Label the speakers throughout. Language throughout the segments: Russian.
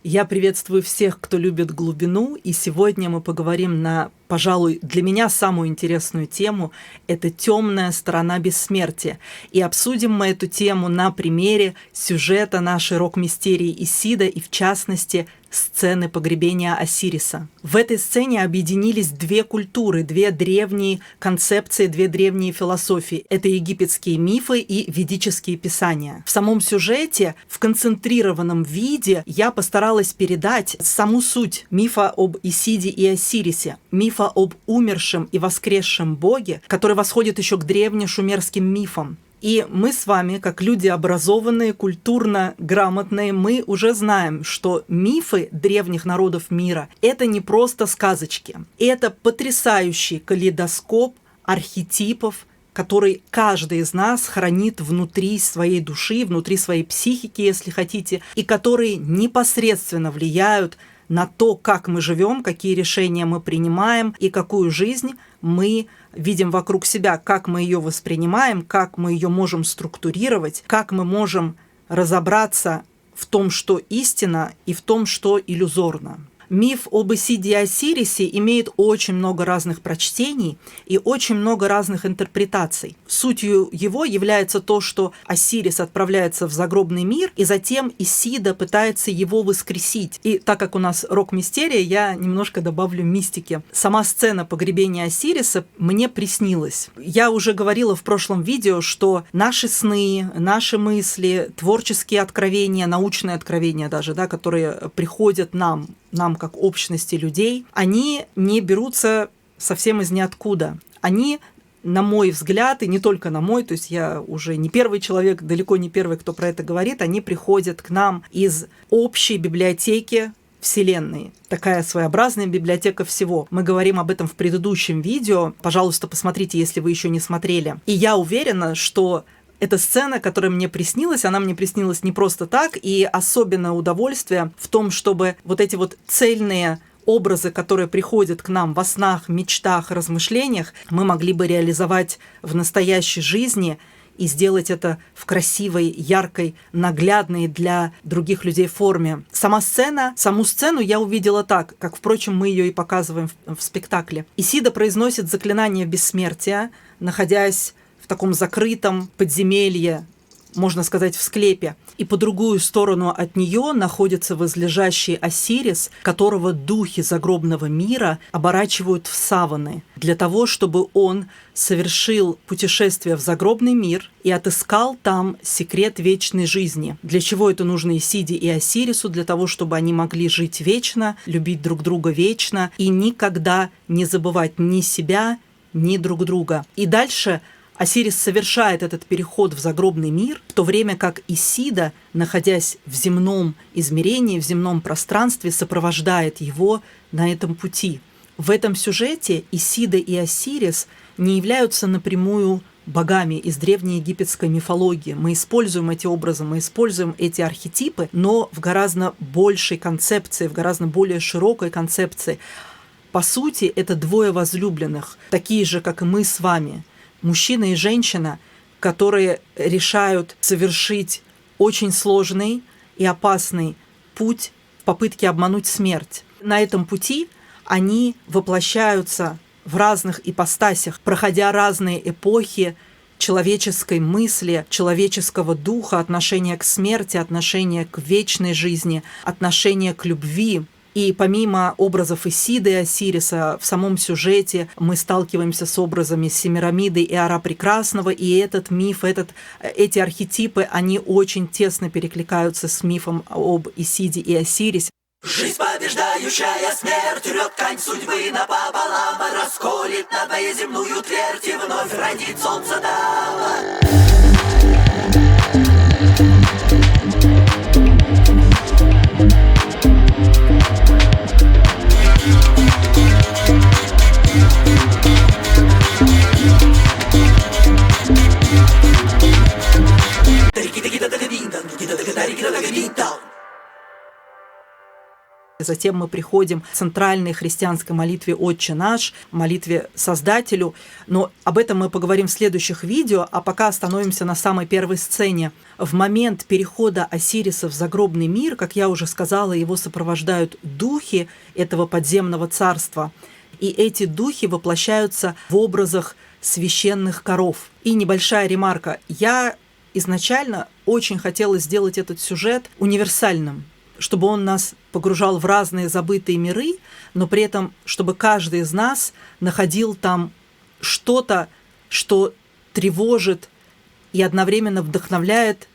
Speaker 1: Я приветствую всех, кто любит глубину, и сегодня мы поговорим на, пожалуй, для меня самую интересную тему – это темная сторона бессмертия. И обсудим мы эту тему на примере сюжета нашей рок-мистерии Исида и, в частности, сцены погребения Осириса. В этой сцене объединились две культуры, две древние концепции, две древние философии. Это египетские мифы и ведические писания. В самом сюжете, в концентрированном виде, я постаралась передать саму суть мифа об Исиде и Осирисе, мифа об умершем и воскресшем боге, который восходит еще к древнешумерским мифам. И мы с вами, как люди образованные, культурно грамотные, мы уже знаем, что мифы древних народов мира – это не просто сказочки. Это потрясающий калейдоскоп архетипов, который каждый из нас хранит внутри своей души, внутри своей психики, если хотите, и которые непосредственно влияют на то, как мы живем, какие решения мы принимаем и какую жизнь мы видим вокруг себя, как мы ее воспринимаем, как мы ее можем структурировать, как мы можем разобраться в том, что истина, и в том, что иллюзорно. Миф об Исиде и Осирисе имеет очень много разных прочтений и очень много разных интерпретаций. Сутью его является то, что Осирис отправляется в загробный мир, и затем Исида пытается его воскресить. И так как у нас рок-мистерия, я немножко добавлю мистики. Сама сцена погребения Осириса мне приснилась. Я уже говорила в прошлом видео, что наши сны, наши мысли, творческие откровения, научные откровения даже, да, которые приходят нам как общности людей, они не берутся совсем из ниоткуда. Они, на мой взгляд, и не только на мой, то есть я уже не первый человек, далеко не первый, кто про это говорит, они приходят к нам из общей библиотеки Вселенной. Такая своеобразная библиотека всего. Мы говорим об этом в предыдущем видео. Пожалуйста, посмотрите, если вы еще не смотрели. И я уверена, что эта сцена, которая мне приснилась, она мне приснилась не просто так, и особенное удовольствие в том, чтобы вот эти вот цельные образы, которые приходят к нам во снах, мечтах, размышлениях, мы могли бы реализовать в настоящей жизни и сделать это в красивой, яркой, наглядной для других людей форме. Саму сцену я увидела так, как, впрочем, мы ее и показываем в спектакле. Исида произносит заклинание бессмертия, находясь в таком закрытом подземелье, можно сказать, в склепе. И по другую сторону от нее находится возлежащий Осирис, которого духи загробного мира оборачивают в саваны, для того, чтобы он совершил путешествие в загробный мир и отыскал там секрет вечной жизни. Для чего это нужно Исиде и Осирису? Для того, чтобы они могли жить вечно, любить друг друга вечно и никогда не забывать ни себя, ни друг друга. И дальше Осирис совершает этот переход в загробный мир, в то время как Исида, находясь в земном измерении, в земном пространстве, сопровождает его на этом пути. В этом сюжете Исида и Осирис не являются напрямую богами из древнеегипетской мифологии. Мы используем эти образы, мы используем эти архетипы, но в гораздо большей концепции, в гораздо более широкой концепции. По сути, это двое возлюбленных, такие же, как и мы с вами, мужчина и женщина, которые решают совершить очень сложный и опасный путь в попытке обмануть смерть. На этом пути они воплощаются в разных ипостасях, проходя разные эпохи человеческой мысли, человеческого духа, отношения к смерти, отношения к вечной жизни, отношения к любви. И помимо образов Исиды и Осириса, в самом сюжете мы сталкиваемся с образами Семирамиды и Ара Прекрасного, и этот миф, эти архетипы, они очень тесно перекликаются с мифом об Исиде и Осирисе.
Speaker 2: Жизнь, побеждающая смерть, рвет ткань судьбы напополам, расколет на двоеземную твердь и вновь родит солнце дама.
Speaker 1: Затем мы приходим к центральной христианской молитве «Отче наш», молитве Создателю. Но об этом мы поговорим в следующих видео, а пока остановимся на самой первой сцене. В момент перехода Осириса в загробный мир, как я уже сказала, его сопровождают духи этого подземного царства. И эти духи воплощаются в образах священных коров. И небольшая ремарка. Я изначально очень хотела сделать этот сюжет универсальным, чтобы он нас погружал в разные забытые миры, но при этом, чтобы каждый из нас находил там что-то, что тревожит и одновременно вдохновляет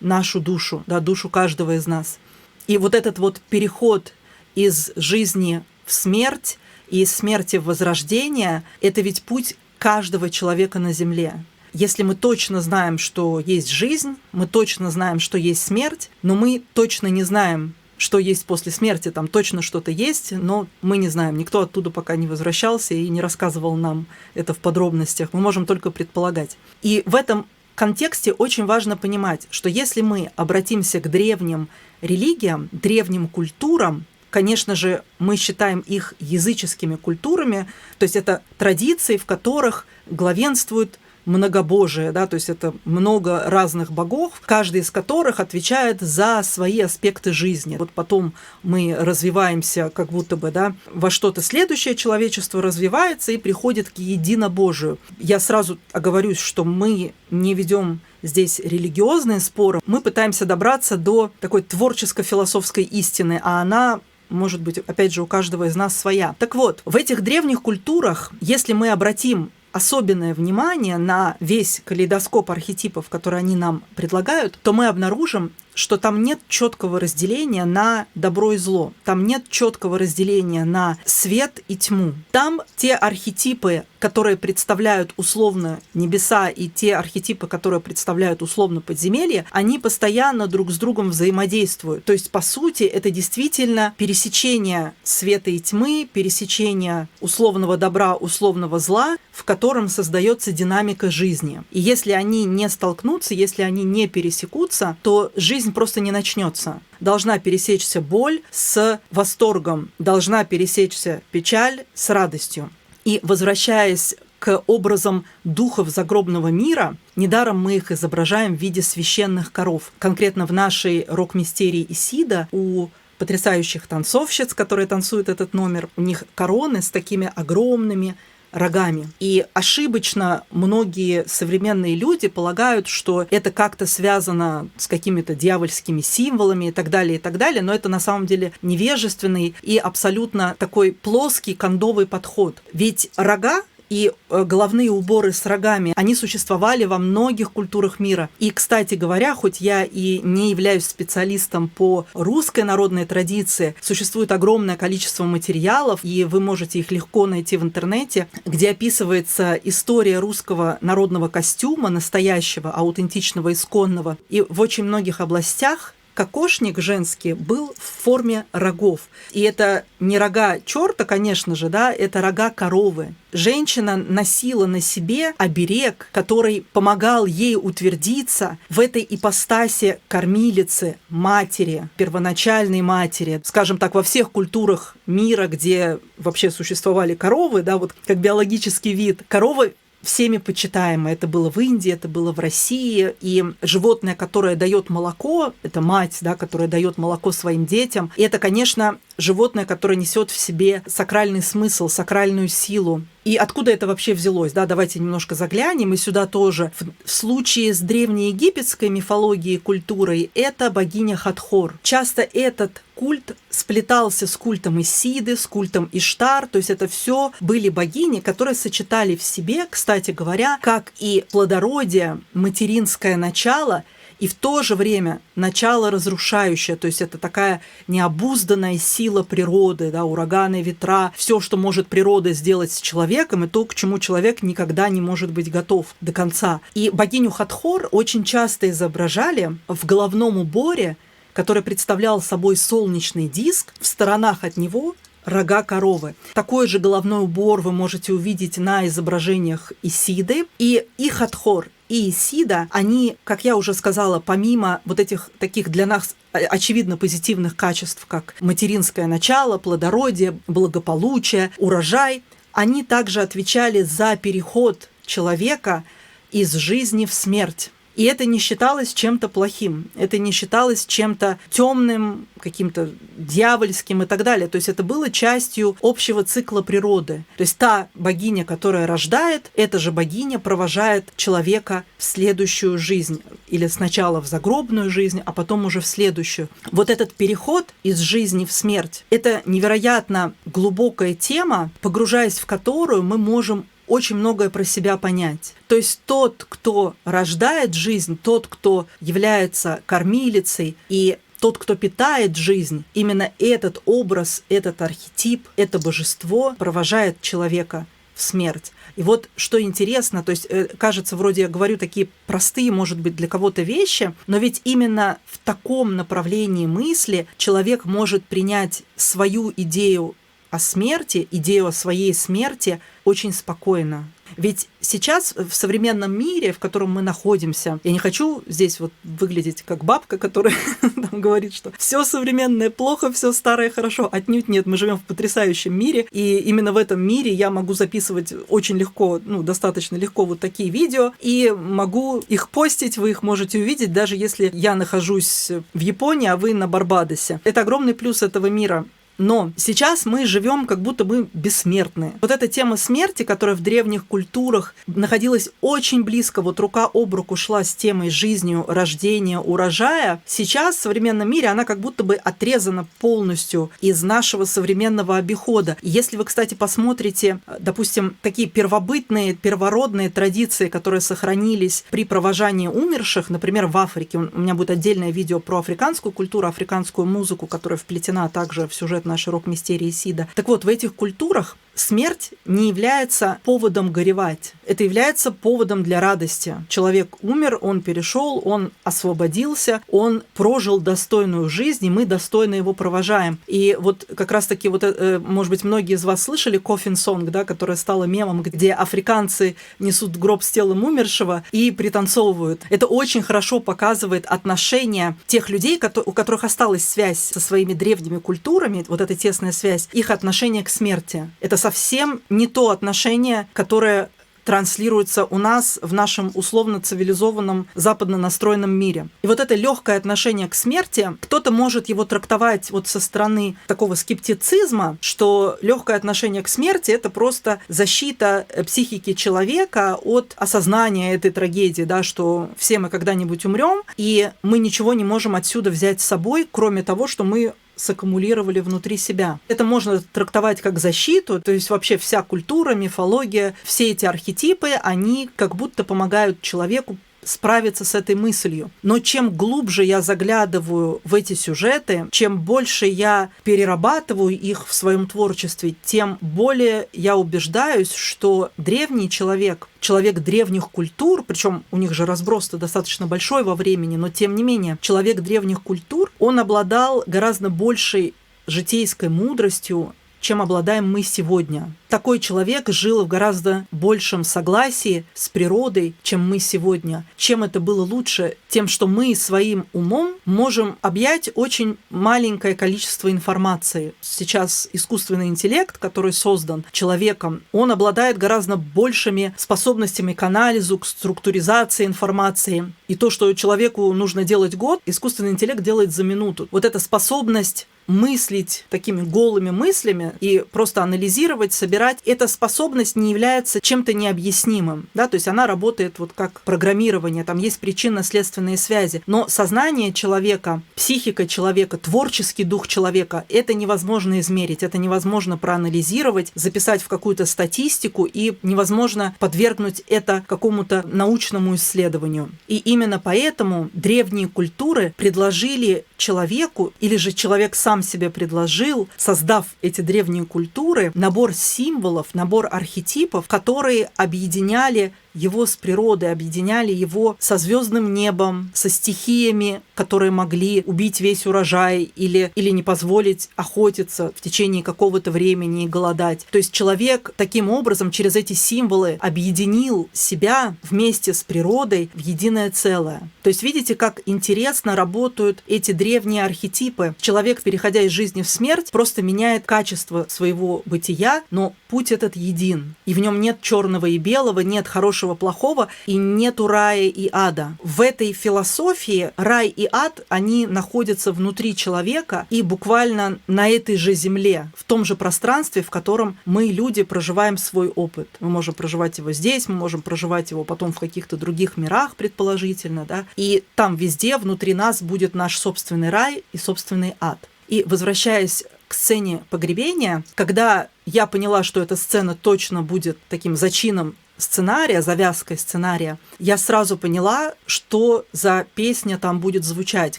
Speaker 1: нашу душу, да, душу каждого из нас. И вот этот вот переход из жизни в смерть и из смерти в возрождение – это ведь путь каждого человека на земле. Если мы точно знаем, что есть жизнь, мы точно знаем, что есть смерть, но мы точно не знаем, что есть после смерти. Там точно что-то есть, но мы не знаем. Никто оттуда пока не возвращался и не рассказывал нам это в подробностях. Мы можем только предполагать. И в этом контексте очень важно понимать, что если мы обратимся к древним религиям, древним культурам, конечно же, мы считаем их языческими культурами, то есть это традиции, в которых главенствует многобожие, да, то есть это много разных богов, каждый из которых отвечает за свои аспекты жизни. Вот потом мы развиваемся как будто бы, да, во что-то следующее, человечество развивается и приходит к единобожию. Я сразу оговорюсь, что мы не ведем здесь религиозные споры, мы пытаемся добраться до такой творческо-философской истины, а она может быть, опять же, у каждого из нас своя. Так вот, в этих древних культурах, если мы обратим особенное внимание на весь калейдоскоп архетипов, которые они нам предлагают, то мы обнаружим, что там нет четкого разделения на добро и зло. Там нет четкого разделения на свет и тьму. Там те архетипы, которые представляют условно небеса, и те архетипы, которые представляют условно подземелье, они постоянно друг с другом взаимодействуют. То есть, по сути, это действительно пересечение света и тьмы, пересечение условного добра, условного зла, в котором создается динамика жизни. И если они не столкнутся, если они не пересекутся, то жизнь просто не начнется. Должна пересечься боль с восторгом, должна пересечься печаль с радостью. И возвращаясь к образам духов загробного мира, недаром мы их изображаем в виде священных коров. Конкретно в нашей рок-мистерии Исида у потрясающих танцовщиц, которые танцуют этот номер, у них короны с такими огромными рогами. И ошибочно многие современные люди полагают, что это как-то связано с какими-то дьявольскими символами и так далее, но это на самом деле невежественный и абсолютно такой плоский кондовый подход. Ведь рога и головные уборы с рогами, они существовали во многих культурах мира. И, кстати говоря, хоть я и не являюсь специалистом по русской народной традиции, существует огромное количество материалов, и вы можете их легко найти в интернете, где описывается история русского народного костюма, настоящего, аутентичного, исконного. И в очень многих областях кокошник женский был в форме рогов. И это не рога черта, конечно же, да, это рога коровы. Женщина носила на себе оберег, который помогал ей утвердиться в этой ипостаси кормилицы, матери, первоначальной матери. Скажем так, во всех культурах мира, где вообще существовали коровы, да, вот как биологический вид, коровы всеми почитаемое. Это было в Индии, это было в России. И животное, которое дает молоко, это мать, да, которая дает молоко своим детям. И это, конечно, животное, которое несет в себе сакральный смысл, сакральную силу. И откуда это вообще взялось? Да, давайте немножко заглянем. И сюда тоже. В случае с древнеегипетской мифологией и культурой это богиня Хатхор. Часто этот культ сплетался с культом Исиды, с культом Иштар. То есть это все были богини, которые сочетали в себе, кстати говоря, как и плодородие, материнское начало, и в то же время начало разрушающее, то есть это такая необузданная сила природы, да, ураганы, ветра, все, что может природа сделать с человеком, и то, к чему человек никогда не может быть готов до конца. И богиню Хатхор очень часто изображали в головном уборе, который представлял собой солнечный диск, в сторонах от него рога коровы. Такой же головной убор вы можете увидеть на изображениях Исиды. И Хатхор, и Исида, они, как я уже сказала, помимо вот этих таких для нас очевидно позитивных качеств, как материнское начало, плодородие, благополучие, урожай, они также отвечали за переход человека из жизни в смерть. И это не считалось чем-то плохим, это не считалось чем-то темным, каким-то дьявольским и так далее. То есть это было частью общего цикла природы. То есть та богиня, которая рождает, эта же богиня провожает человека в следующую жизнь. Или сначала в загробную жизнь, а потом уже в следующую. Вот этот переход из жизни в смерть – это невероятно глубокая тема, погружаясь в которую мы можем очень многое про себя понять. То есть тот, кто рождает жизнь, тот, кто является кормилицей, и тот, кто питает жизнь, именно этот образ, этот архетип, это божество провожает человека в смерть. И вот что интересно, то есть кажется, вроде я говорю такие простые, может быть, для кого-то вещи, но ведь именно в таком направлении мысли человек может принять свою идею о смерти, идею о своей смерти очень спокойно. Ведь сейчас в современном мире, в котором мы находимся, я не хочу здесь вот выглядеть как бабка, которая там говорит, что все современное плохо, все старое хорошо. Отнюдь нет, мы живем в потрясающем мире, и именно в этом мире я могу записывать очень легко, достаточно легко вот такие видео, и могу их постить, вы их можете увидеть, даже если я нахожусь в Японии, а вы на Барбадосе. Это огромный плюс этого мира. Но сейчас мы живем, как будто мы бессмертные. Вот эта тема смерти, которая в древних культурах находилась очень близко, вот рука об руку шла с темой жизнью, рождения, урожая, сейчас в современном мире она как будто бы отрезана полностью из нашего современного обихода. И если вы, кстати, посмотрите, допустим, такие первобытные, первородные традиции, которые сохранились при провожании умерших, например, в Африке, у меня будет отдельное видео про африканскую культуру, африканскую музыку, которая вплетена также в сюжет нашей рок-мистерии Исида. Так вот, в этих культурах смерть не является поводом горевать. Это является поводом для радости. Человек умер, он перешел, он освободился, он прожил достойную жизнь, и мы достойно его провожаем. И вот как раз-таки, может быть, многие из вас слышали Coffin Song, да, которая стала мемом, где африканцы несут гроб с телом умершего и пританцовывают. Это очень хорошо показывает отношение тех людей, у которых осталась связь со своими древними культурами, вот эта тесная связь, их отношение к смерти. Это совсем не то отношение, которое транслируется у нас в нашем условно-цивилизованном западно настроенном мире. И вот это легкое отношение к смерти, кто-то может его трактовать вот со стороны такого скептицизма, что легкое отношение к смерти – это просто защита психики человека от осознания этой трагедии, да, что все мы когда-нибудь умрем, и мы ничего не можем отсюда взять с собой, кроме того, что мы саккумулировали внутри себя. Это можно трактовать как защиту, то есть вообще вся культура, мифология, все эти архетипы, они как будто помогают человеку справиться с этой мыслью. Но чем глубже я заглядываю в эти сюжеты, чем больше я перерабатываю их в своем творчестве, тем более я убеждаюсь, что древний человек, человек древних культур, причем у них же разброс-то достаточно большой во времени, но тем не менее, человек древних культур, он обладал гораздо большей житейской мудростью, чем обладаем мы сегодня. Такой человек жил в гораздо большем согласии с природой, чем мы сегодня. Чем это было лучше? Тем, что мы своим умом можем объять очень маленькое количество информации. Сейчас искусственный интеллект, который создан человеком, он обладает гораздо большими способностями к анализу, к структуризации информации. И то, что человеку нужно делать год, искусственный интеллект делает за минуту. Вот эта способность мыслить такими голыми мыслями и просто анализировать, собирать, эта способность не является чем-то необъяснимым, да, то есть она работает вот как программирование, там есть причинно-следственные связи, но сознание человека, психика человека, творческий дух человека, это невозможно измерить, это невозможно проанализировать, записать в какую-то статистику и невозможно подвергнуть это какому-то научному исследованию. И именно поэтому древние культуры предложили человеку, или же человек сам себе предложил, создав эти древние культуры, набор символов, набор архетипов, которые объединяли его с природой, объединяли его со звездным небом, со стихиями, которые могли убить весь урожай или не позволить охотиться в течение какого-то времени и голодать. То есть человек таким образом через эти символы объединил себя вместе с природой в единое целое. То есть видите, как интересно работают эти древние архетипы. Человек, переходя из жизни в смерть, просто меняет качество своего бытия, но путь этот един. И в нем нет черного и белого, нет хорошего, плохого, и нету рая и ада. В этой философии рай и ад, они находятся внутри человека и буквально на этой же земле, в том же пространстве, в котором мы, люди, проживаем свой опыт. Мы можем проживать его здесь, мы можем проживать его потом в каких-то других мирах, предположительно, да, и там везде внутри нас будет наш собственный рай и собственный ад. И возвращаясь к сцене погребения, когда я поняла, что эта сцена точно будет таким зачином сценария, завязкой сценария, я сразу поняла, что за песня там будет звучать.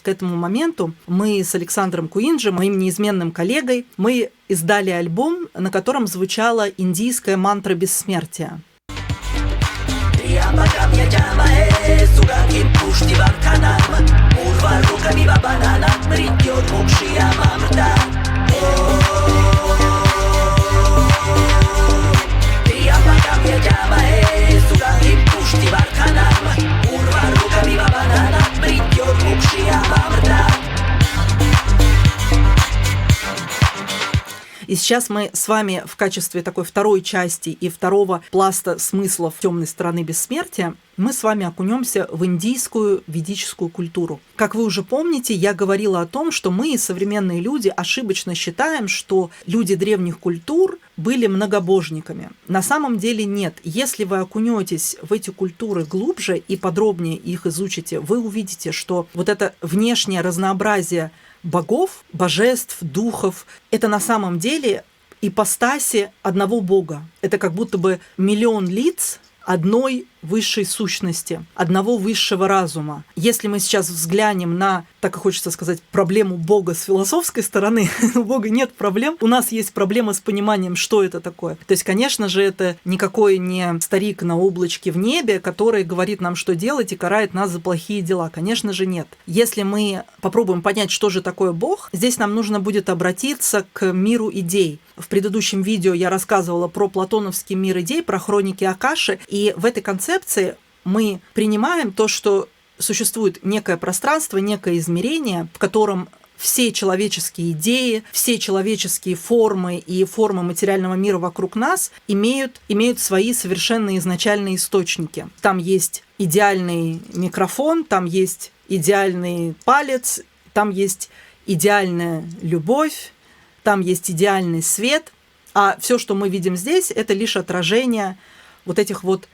Speaker 1: К этому моменту мы с Александром Куинджи, моим неизменным коллегой, мы издали альбом, на котором звучала индийская мантра бессмертия. И сейчас мы с вами в качестве такой второй части и второго пласта смыслов темной стороны бессмертия мы с вами окунемся в индийскую ведическую культуру. Как вы уже помните, я говорила о том, что мы, современные люди, ошибочно считаем, что люди древних культур были многобожниками. На самом деле нет. Если вы окунетесь в эти культуры глубже и подробнее их изучите, вы увидите, что вот это внешнее разнообразие богов, божеств, духов – это на самом деле ипостаси одного бога. Это как будто бы миллион лиц одной высшей сущности, одного высшего разума. Если мы сейчас взглянем на, так и хочется сказать, проблему Бога с философской стороны, у Бога нет проблем, у нас есть проблема с пониманием, что это такое. То есть, конечно же, это никакой не старик на облачке в небе, который говорит нам, что делать, и карает нас за плохие дела. Конечно же, нет. Если мы попробуем понять, что же такое Бог, здесь нам нужно будет обратиться к миру идей. В предыдущем видео я рассказывала про платоновский мир идей, про хроники Акаши, и в этой концепции мы принимаем то, что существует некое пространство, некое измерение, в котором все человеческие идеи, все человеческие формы и формы материального мира вокруг нас имеют свои совершенно изначальные источники. Там есть идеальный микрофон, там есть идеальный палец, там есть идеальная любовь, там есть идеальный свет, а все, что мы видим здесь, это лишь отражение вот этих вот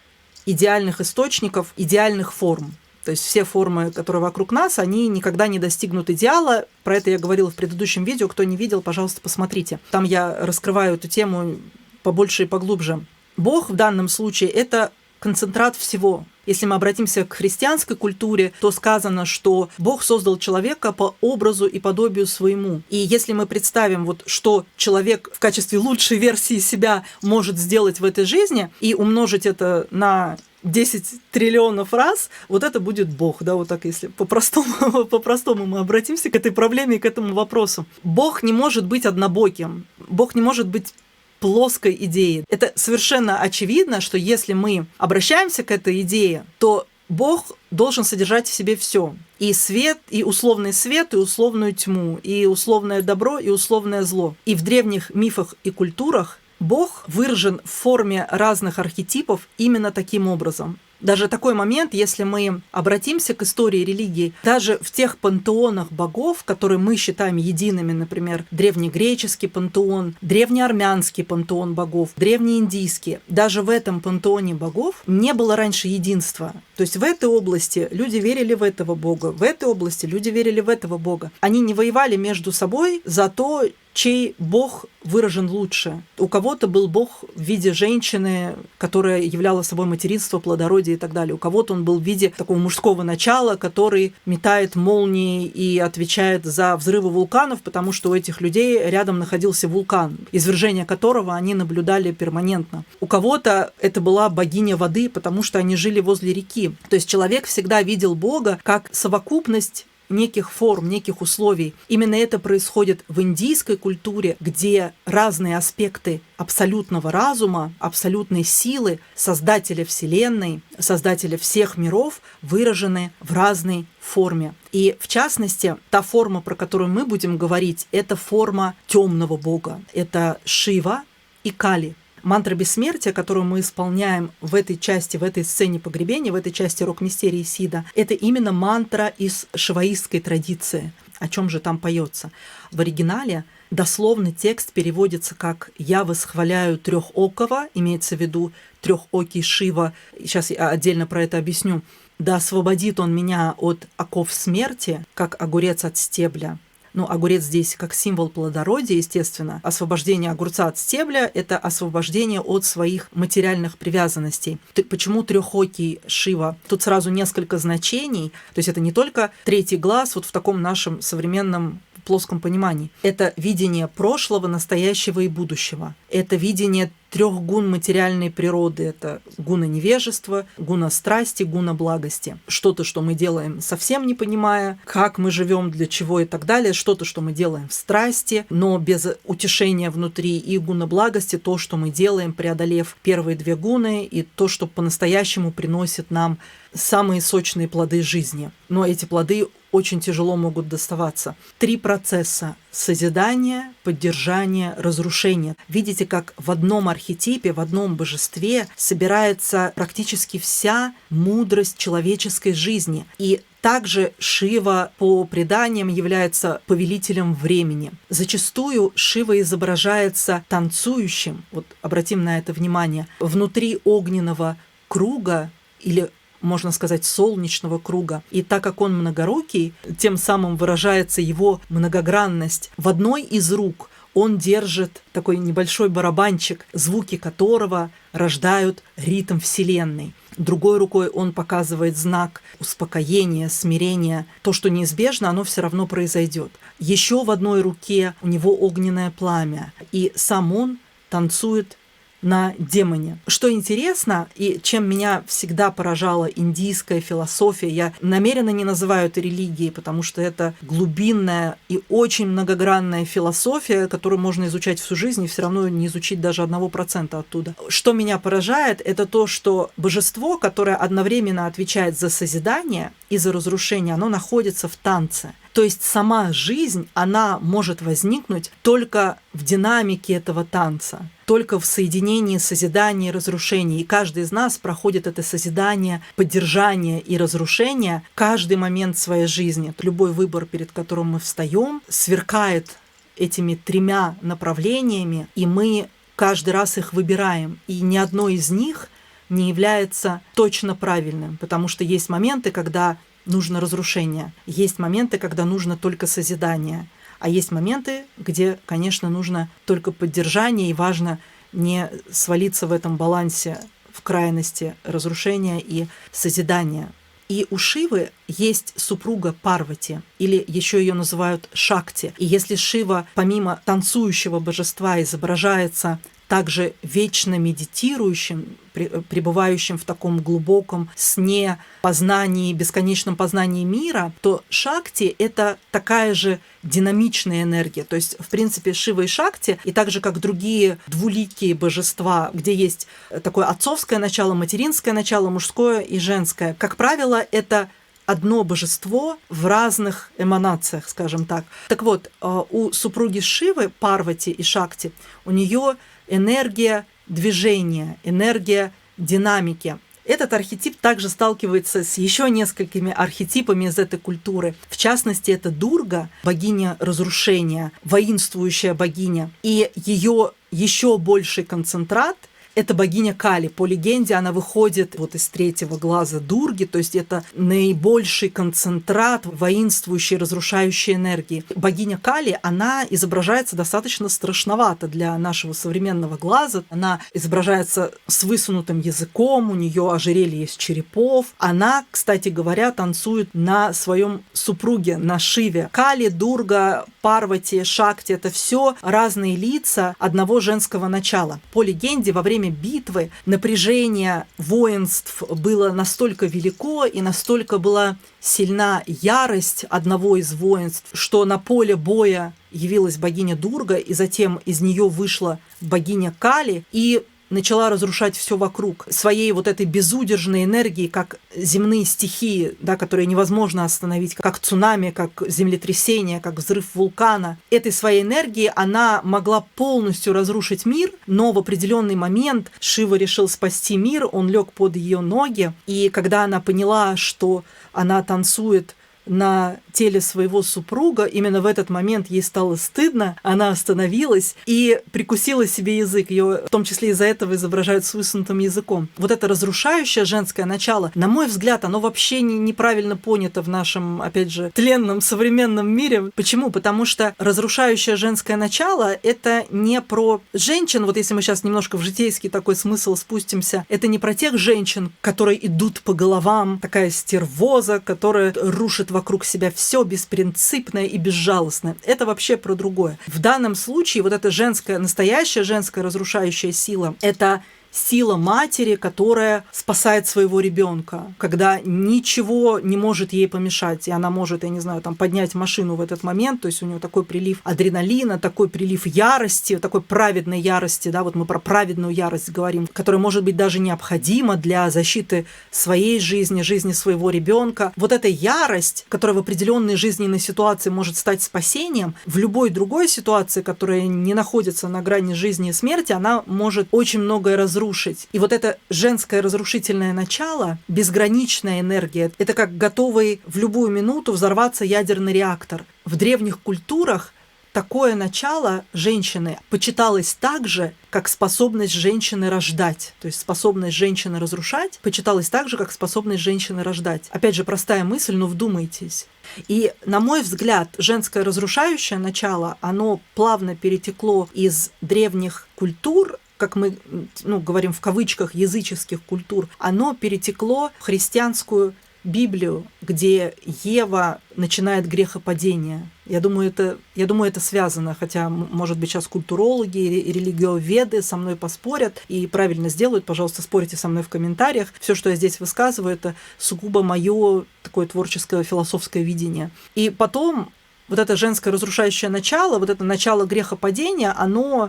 Speaker 1: идеальных источников, идеальных форм. То есть все формы, которые вокруг нас, они никогда не достигнут идеала. Про это я говорила в предыдущем видео. Кто не видел, пожалуйста, посмотрите. Там я раскрываю эту тему побольше и поглубже. Бог в данном случае – это концентрат всего. Если мы обратимся к христианской культуре, то сказано, что Бог создал человека по образу и подобию своему. И если мы представим, вот, что человек в качестве лучшей версии себя может сделать в этой жизни и умножить это на 10 триллионов раз, вот это будет Бог, да, вот так, если по-простому мы обратимся к этой проблеме и к этому вопросу. Бог не может быть однобоким, Бог не может быть плоской идеи. Это совершенно очевидно, что если мы обращаемся к этой идее, то Бог должен содержать в себе все. И свет, и условный свет, и условную тьму, и условное добро, и условное зло. И в древних мифах и культурах Бог выражен в форме разных архетипов именно таким образом. Даже такой момент, если мы обратимся к истории религии, даже в тех пантеонах богов, которые мы считаем едиными, например, древнегреческий пантеон, древнеармянский пантеон богов, древнеиндийский, даже в этом пантеоне богов не было раньше единства. То есть в этой области люди верили в этого бога, в этой области люди верили в этого бога. Они не воевали между собой за то, чей бог выражен лучше. У кого-то был бог в виде женщины, которая являла собой материнство, плодородие и так далее. У кого-то он был в виде такого мужского начала, который метает молнии и отвечает за взрывы вулканов, потому что у этих людей рядом находился вулкан, извержение которого они наблюдали перманентно. У кого-то это была богиня воды, потому что они жили возле реки. То есть человек всегда видел Бога как совокупность неких форм, неких условий. Именно это происходит в индийской культуре, где разные аспекты абсолютного разума, абсолютной силы Создателя Вселенной, Создателя всех миров выражены в разной форме. И в частности, та форма, про которую мы будем говорить, это форма темного бога. Это Шива и Кали. Мантра бессмертия, которую мы исполняем в этой части, в этой сцене погребения, в этой части рок-мистерии Сида, это именно мантра из шиваистской традиции. О чем же там поется? В оригинале дословный текст переводится как «Я восхваляю трехокого», имеется в виду трехокий Шива, сейчас я отдельно про это объясню, «Да освободит он меня от оков смерти, как огурец от стебля». Ну, огурец здесь как символ плодородия, естественно. Освобождение огурца от стебля – это освобождение от своих материальных привязанностей. Почему трехокий Шива? Тут сразу несколько значений. То есть это не только третий глаз вот в таком нашем современном плоском понимании. Это видение прошлого, настоящего и будущего. Это видение трех гун материальной природы. Это гуна невежества, гуна страсти, гуна благости. Что-то, что мы делаем совсем не понимая, как мы живем, для чего и так далее. Что-то, что мы делаем в страсти, но без утешения внутри. И гуна благости, то, что мы делаем, преодолев первые две гуны, и то, что по-настоящему приносит нам самые сочные плоды жизни. Но эти плоды очень тяжело могут доставаться. 3 процесса: созидание, поддержание, разрушение. Видите, как в одном архетипе, в одном божестве собирается практически вся мудрость человеческой жизни. И также Шива по преданиям является повелителем времени. Зачастую Шива изображается танцующим, вот обратим на это внимание, внутри огненного круга или, можно сказать, солнечного круга. И так как он многорукий, тем самым выражается его многогранность. В одной из рук он держит такой небольшой барабанчик, звуки которого рождают ритм Вселенной. Другой рукой он показывает знак успокоения, смирения. То, что неизбежно, оно все равно произойдет. Еще в одной руке у него огненное пламя, и сам он танцует на демоне. Что интересно, и чем меня всегда поражала индийская философия, я намеренно не называю это религией, потому что это глубинная и очень многогранная философия, которую можно изучать всю жизнь и все равно не изучить даже 1% оттуда. Что меня поражает, это то, что божество, которое одновременно отвечает за созидание и за разрушение, оно находится в танце. То есть сама жизнь, она может возникнуть только в динамике этого танца, только в соединении созидания и разрушения. И каждый из нас проходит это созидание, поддержание и разрушение каждый момент своей жизни. Любой выбор, перед которым мы встаем, сверкает этими 3 направлениями, и мы каждый раз их выбираем. И ни одно из них не является точно правильным, потому что есть моменты, когда нужно разрушение, есть моменты, когда нужно только созидание, а есть моменты, где, конечно, нужно только поддержание, и важно не свалиться в этом балансе в крайности разрушения и созидания. И у Шивы есть супруга Парвати, или еще ее называют Шакти. И если Шива, помимо танцующего божества, изображается также вечно медитирующим, пребывающим в таком глубоком сне, познании, бесконечном познании мира, то Шакти — это такая же динамичная энергия. То есть, в принципе, Шива и Шакти, и так же, как другие двуликие божества, где есть такое отцовское начало, материнское начало, мужское и женское, как правило, это одно божество в разных эманациях, скажем так. Так вот, у супруги Шивы, Парвати и Шакти, у нее энергия движения, энергия динамики. Этот архетип также сталкивается с еще несколькими архетипами из этой культуры. В частности, это Дурга, богиня разрушения, воинствующая богиня. И ее еще больший концентрат это богиня Кали. По легенде она выходит вот из третьего глаза Дурги, то есть это наибольший концентрат воинствующей, разрушающей энергии. Богиня Кали, она изображается достаточно страшновато для нашего современного глаза. Она изображается с высунутым языком, у нее ожерелье из черепов. Она, кстати говоря, танцует на своем супруге, на Шиве. Кали, Дурга, Парвати, Шакти — это все разные лица одного женского начала. По легенде, во время битвы напряжение воинств было настолько велико и настолько была сильна ярость одного из воинств, что на поле боя явилась богиня Дурга, и затем из нее вышла богиня Кали и начала разрушать все вокруг своей вот этой безудержной энергией, как земные стихии, да, которые невозможно остановить, как цунами, как землетрясение, как взрыв вулкана. Этой своей энергией она могла полностью разрушить мир, но в определенный момент Шива решил спасти мир, он лег под ее ноги, и когда она поняла, что она танцует на теле своего супруга, именно в этот момент ей стало стыдно, она остановилась и прикусила себе язык. Ее в том числе из-за этого изображают с высунутым языком. Вот это разрушающее женское начало, на мой взгляд, оно вообще неправильно понято в нашем, опять же, тленном современном мире. Почему? Потому что разрушающее женское начало — это не про женщин, вот если мы сейчас немножко в житейский такой смысл спустимся, это не про тех женщин, которые идут по головам, такая стервоза, которая рушит вокруг себя все беспринципное и безжалостное. Это вообще про другое. В данном случае вот эта женская, настоящая женская разрушающая сила — это сила матери, которая спасает своего ребенка, когда ничего не может ей помешать, и она может, я не знаю, там поднять машину в этот момент, то есть у нее такой прилив адреналина, такой прилив ярости, такой праведной ярости, да, вот мы про праведную ярость говорим, которая может быть даже необходима для защиты своей жизни, жизни своего ребенка. Вот эта ярость, которая в определенной жизненной ситуации может стать спасением, в любой другой ситуации, которая не находится на грани жизни и смерти, она может очень многое разрушить. И вот это женское разрушительное начало, безграничная энергия, это как готовый в любую минуту взорваться ядерный реактор. В древних культурах такое начало женщины почиталось так же, как способность женщины рождать. То есть способность женщины разрушать почиталась так же, как способность женщины рождать. Опять же, простая мысль, но вдумайтесь. И, на мой взгляд, женское разрушающее начало, оно плавно перетекло из древних культур, как мы говорим в кавычках, языческих культур, оно перетекло в христианскую Библию, где Ева начинает грехопадение. Я думаю, это связано, хотя, может быть, сейчас культурологи и религиоведы со мной поспорят и правильно сделают. Пожалуйста, спорьте со мной в комментариях. Все, что я здесь высказываю, это сугубо мое такое творческое философское видение. И потом вот это женское разрушающее начало, вот это начало грехопадения,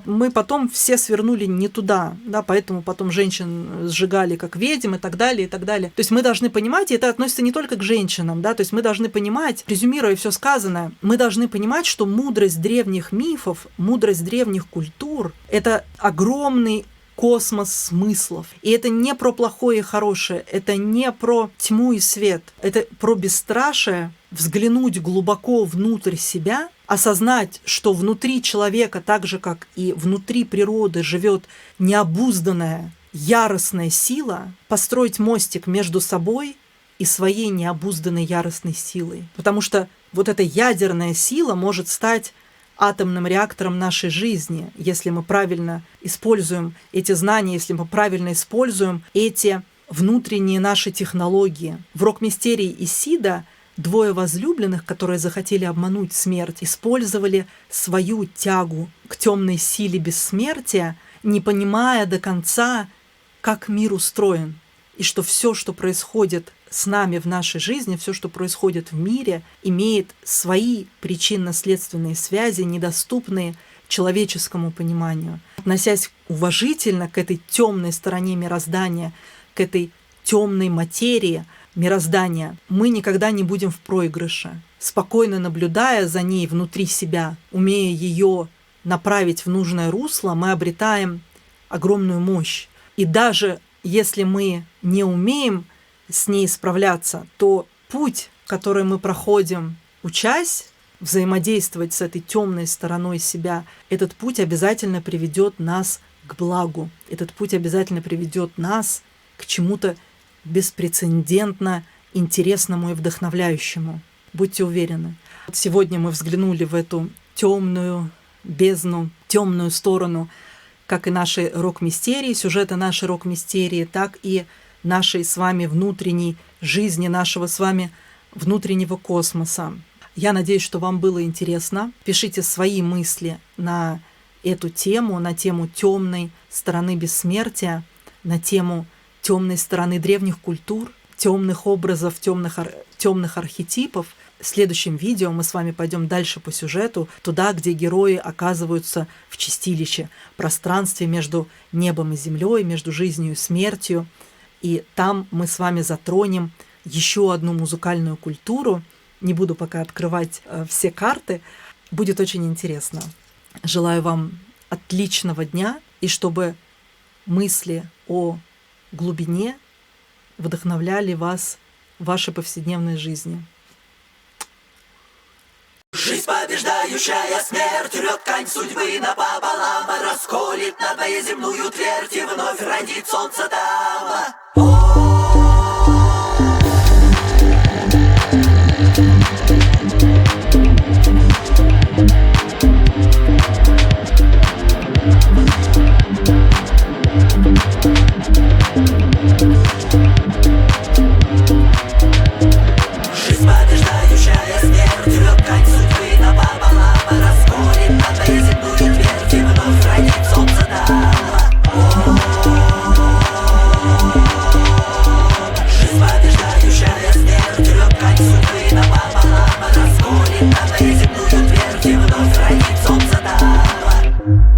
Speaker 1: мы потом все свернули не туда, да, поэтому потом женщин сжигали как ведьм и так далее, и так далее. То есть мы должны понимать, и это относится не только к женщинам, да, то есть мы должны понимать, резюмируя все сказанное, мы должны понимать, что мудрость древних мифов, мудрость древних культур — это огромный космос смыслов. И это не про плохое и хорошее, это не про тьму и свет, это про бесстрашие, взглянуть глубоко внутрь себя, осознать, что внутри человека, так же, как и внутри природы, живет необузданная, яростная сила, построить мостик между собой и своей необузданной яростной силой. Потому что вот эта ядерная сила может стать атомным реактором нашей жизни, если мы правильно используем эти знания, если мы правильно используем эти внутренние наши технологии. В рок-мистерии Исида двое возлюбленных, которые захотели обмануть смерть, использовали свою тягу к темной силе бессмертия, не понимая до конца, как мир устроен, и что все, что происходит с нами в нашей жизни, все, что происходит в мире, имеет свои причинно-следственные связи, недоступные человеческому пониманию. Относясь уважительно к этой темной стороне мироздания, к этой темной материи мироздания, мы никогда не будем в проигрыше. Спокойно наблюдая за ней внутри себя, умея ее направить в нужное русло, мы обретаем огромную мощь. И даже если мы не умеем с ней справляться, то путь, который мы проходим, учась взаимодействовать с этой темной стороной себя, этот путь обязательно приведет нас к благу. Этот путь обязательно приведет нас к чему-то беспрецедентно интересному и вдохновляющему. Будьте уверены. Сегодня мы взглянули в эту темную бездну, темную сторону, как и нашей рок-мистерии, сюжета нашей рок-мистерии, так и нашей с вами внутренней жизни, нашего с вами внутреннего космоса. Я надеюсь, что вам было интересно. Пишите свои мысли на эту тему, на тему темной стороны бессмертия, на тему темной стороны древних культур, темных образов, темных архетипов. В следующем видео мы с вами пойдем дальше по сюжету, туда, где герои оказываются в чистилище, пространстве между небом и землей, между жизнью и смертью. И там мы с вами затронем еще одну музыкальную культуру. Не буду пока открывать все карты. Будет очень интересно. Желаю вам отличного дня, и чтобы мысли о глубине вдохновляли вас в вашей повседневной жизни.
Speaker 2: Жизнь, побеждающая смерть, рвет ткань судьбы напополам, расколет на твою земную твердь, и вновь родит солнце там. Жизнь, побеждающая смерть, рвет ткань судьбы напополам, расколет на твою земную твердь, и вновь родит солнце там. Жизнь, побеждающая смерть, рвет ткань судьбы напополам, расколет на твою земную твердь, и вновь родит солнце там.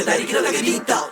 Speaker 2: это оригинальный Beatles.